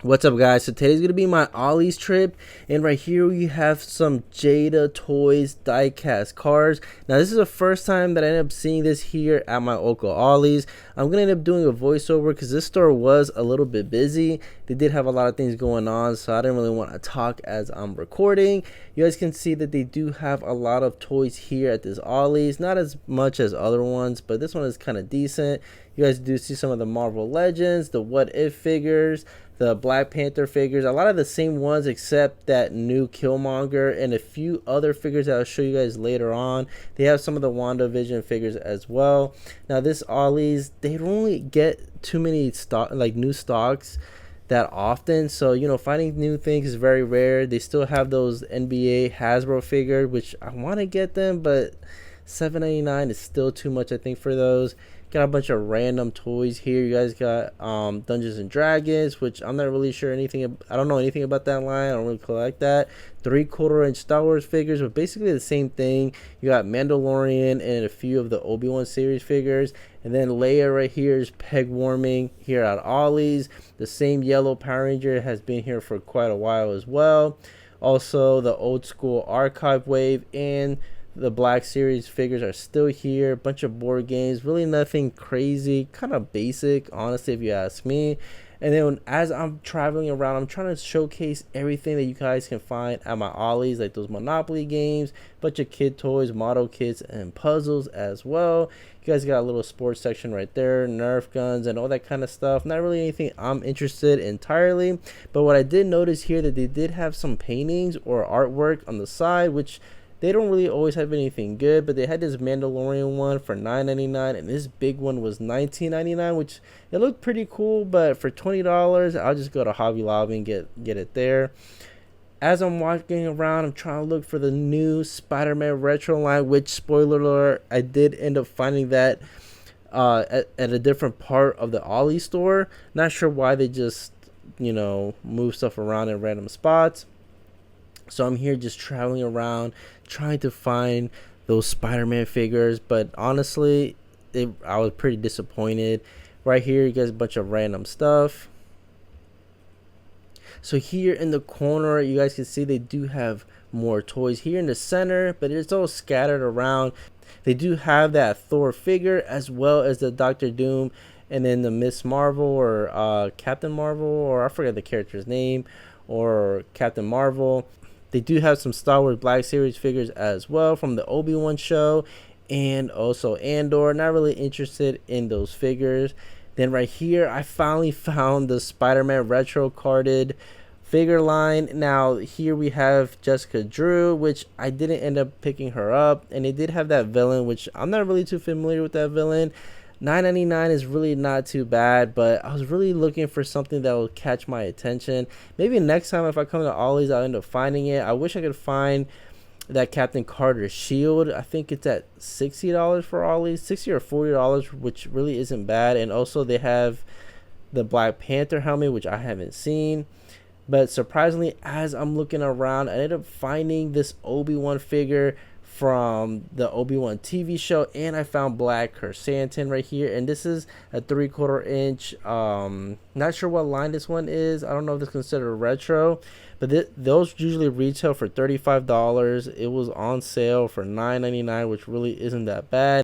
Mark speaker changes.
Speaker 1: What's up, guys? So today's gonna be my Ollie's trip, and right here we have some Jada Toys diecast cars. Now this is the first time that I ended up seeing this here at my local Ollie's. I'm gonna end up doing a voiceover because this store was a little bit busy. They did have a lot of things going on, so I didn't really want to talk as I'm recording. You guys can see that they do have a lot of toys here at this Ollie's, not as much as other ones, but this one is kind of decent. You guys do see some of the Marvel Legends, the What If figures, the Black Panther figures, a lot of the same ones except that new Killmonger and a few other figures that I'll show you guys later on. They have some of the WandaVision figures as well. Now this Ollie's, they don't really get too many stock, like new stocks that often, so finding new things is very rare. They still have those NBA Hasbro figures, which I want to get them, but $7.99 is still too much, I think, for those. Got a bunch of random toys here. You guys got Dungeons and Dragons, which I'm not really sure anything. I don't know anything about that line. I don't really collect that. 3/4 inch Star Wars figures, but basically the same thing. You got Mandalorian and a few of the Obi-Wan series figures, and then Leia right here is peg warming here at Ollie's. The same yellow Power Ranger has been here for quite a while as well. Also, the old school archive wave and the Black Series figures are still here. A bunch of board games, really nothing crazy, kind of basic, honestly, if you ask me. And then as I'm traveling around, I'm trying to showcase everything that you guys can find at my Ollie's, like those Monopoly games, bunch of kid toys, model kits, and puzzles as well. You guys got a little sports section right there, Nerf guns and all that kind of stuff. Not really anything I'm interested in entirely, but what I did notice here that they did have some paintings or artwork on the side, which they don't really always have anything good, but they had this Mandalorian one for $9.99, and this big one was $19.99, which it looked pretty cool. But for $20, I'll just go to Hobby Lobby and get it there. As I'm walking around, I'm trying to look for the new Spider-Man retro line, which, spoiler alert, I did end up finding that at a different part of the Ollie store. Not sure why they just move stuff around in random spots. So I'm here just traveling around trying to find those Spider-Man figures, but honestly, I was pretty disappointed. Right here, you guys, a bunch of random stuff. So here in the corner, you guys can see they do have more toys here in the center, but it's all scattered around. They do have that Thor figure as well as the Doctor Doom, and then the Miss Marvel or Captain Marvel, or I forget the character's name, or Captain Marvel. They do have some Star Wars Black Series figures as well from the Obi-Wan show, and also Andor. Not really interested in those figures. Then right here, I finally found the Spider-Man retro carded figure line. Now here we have Jessica Drew, which I didn't end up picking her up, and they did have that villain, which I'm not really too familiar with that villain. $9.99 is really not too bad, but I was really looking for something that will catch my attention. Maybe next time if I come to Ollie's, I'll end up finding it. I wish I could find that Captain Carter shield. I think it's at $60 for Ollie's, $60 or $40, which really isn't bad. And also they have the Black Panther helmet, which I haven't seen. But surprisingly, as I'm looking around, I ended up finding this Obi-Wan figure from the Obi-Wan TV show, and I found Black Chrysanthemum right here, and this is a 3/4 inch. Not sure what line this one is. I don't know if it's considered retro, but those usually retail for $35. It was on sale for $9.99, which really isn't that bad.